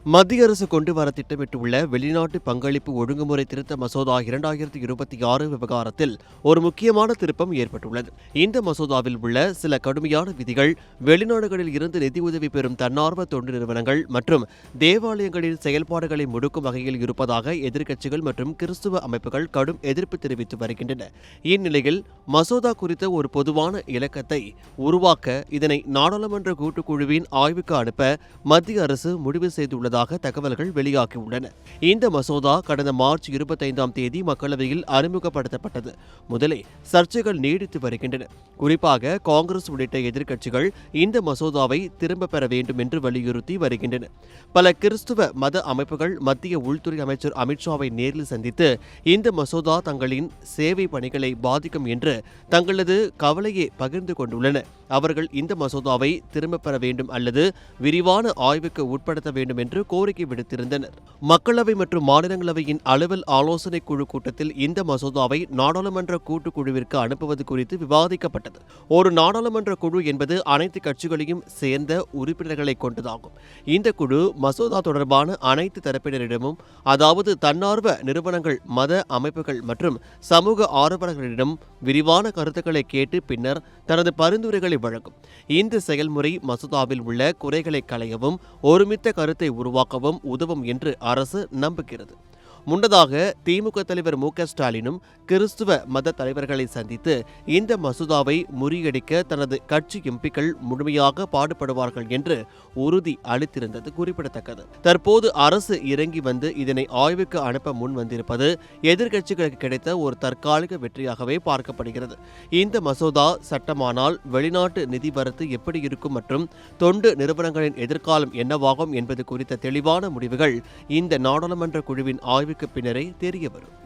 மத்திய அரசு கொண்டு வர திட்டமிட்டுள்ள வெளிநாட்டு பங்களிப்பு ஒழுங்குமுறை திருத்த மசோதா 2026 விவகாரத்தில் ஒரு முக்கியமான திருப்பம் ஏற்பட்டுள்ளது. இந்த மசோதாவில் உள்ள சில கடுமையான விதிகள் வெளிநாடுகளில் இருந்து நிதியுதவி பெறும் தன்னார்வ தொண்டு நிறுவனங்கள் மற்றும் தேவாலயங்களின் செயல்பாடுகளை முடுக்கும் வகையில் இருப்பதாக எதிர்க்கட்சிகள் மற்றும் கிறிஸ்துவ அமைப்புகள் கடும் எதிர்ப்பு தெரிவித்து வருகின்றன. இந்நிலையில் மசோதா குறித்த ஒரு பொதுவான இலக்கத்தை உருவாக்க இதனை நாடாளுமன்ற கூட்டுக்குழுவின் ஆய்வுக்கு அனுப்ப மத்திய அரசு முடிவு செய்துள்ளது தகவல்கள் வெளியாகியுள்ளன. இந்த மசோதா கடந்த மார்ச் 25ஆம் தேதி மக்களவையில் அறிமுகப்படுத்தப்பட்டது முதலே சர்ச்சைகள் நீடித்து வருகின்றன. குறிப்பாக காங்கிரஸ் உள்ளிட்ட எதிர்க்கட்சிகள் இந்த மசோதாவை திரும்ப பெற வேண்டும் என்று வலியுறுத்தி வருகின்றன. பல கிறிஸ்துவ மத அமைப்புகள் மத்திய உள்துறை அமைச்சர் அமித்ஷாவை நேரில் சந்தித்து இந்த மசோதா தங்களின் சேவை பணிகளை பாதிக்கும் என்று தங்களது கவலையை பகிர்ந்து கொண்டுள்ளன. அவர்கள் இந்த மசோதாவை திரும்ப பெற வேண்டும் அல்லது விரிவான ஆய்வுக்கு உட்படுத்த வேண்டும் என்று கோரிக்கை விடுத்திருந்தனர். மக்களவை மற்றும் மாநிலங்களவையின் அலுவல் ஆலோசனைக் குழு கூட்டத்தில் இந்த மசோதாவை நாடாளுமன்ற கூட்டுக்குழுவிற்கு அனுப்புவது குறித்து விவாதிக்கப்பட்டது. ஒரு நாடாளுமன்ற குழு என்பது அனைத்து கட்சிகளையும் சேர்ந்த உறுப்பினர்களை கொண்டதாகும். இந்த குழு மசோதா தொடர்பான அனைத்து தரப்பினரிடமும், அதாவது தன்னார்வ நிறுவனங்கள், மத அமைப்புகள் மற்றும் சமூக ஆர்வலர்களிடம் விரிவான கருத்துக்களை கேட்டு பின்னர் தனது பரிந்துரைகளை வழங்கும். இந்த செயல்முறை மசோதாவில் உள்ள குறைகளை களையவும் ஒருமித்த கருத்தை உருவாக்கவும் உதவும் என்று அரசு நம்புகிறது. முன்னதாக திமுக தலைவர் மு.க.ஸ்டாலினும் கிறிஸ்துவ மத தலைவர்களை சந்தித்து இந்த மசோதாவை முறியடிக்க தனது கட்சி எம்பிக்கள் முழுமையாக பாடுபடுவார்கள் என்று உறுதி அளித்திருந்தது குறிப்பிடத்தக்கது. தற்போது அரசு இறங்கி வந்து இதனை ஆய்வுக்கு அனுப்ப முன் வந்திருப்பது எதிர்க்கட்சிகளுக்கு கிடைத்த ஒரு தற்காலிக வெற்றியாகவே பார்க்கப்படுகிறது. இந்த மசோதா சட்டமானால் வெளிநாட்டு நிதி வரத்து எப்படி இருக்கும் மற்றும் தொண்டு நிறுவனங்களின் எதிர்காலம் என்னவாகும் என்பது குறித்த தெளிவான முடிவுகள் இந்த நாடாளுமன்ற குழுவின் ஆய்வுக்கு பின்னரே தெரியவரும்.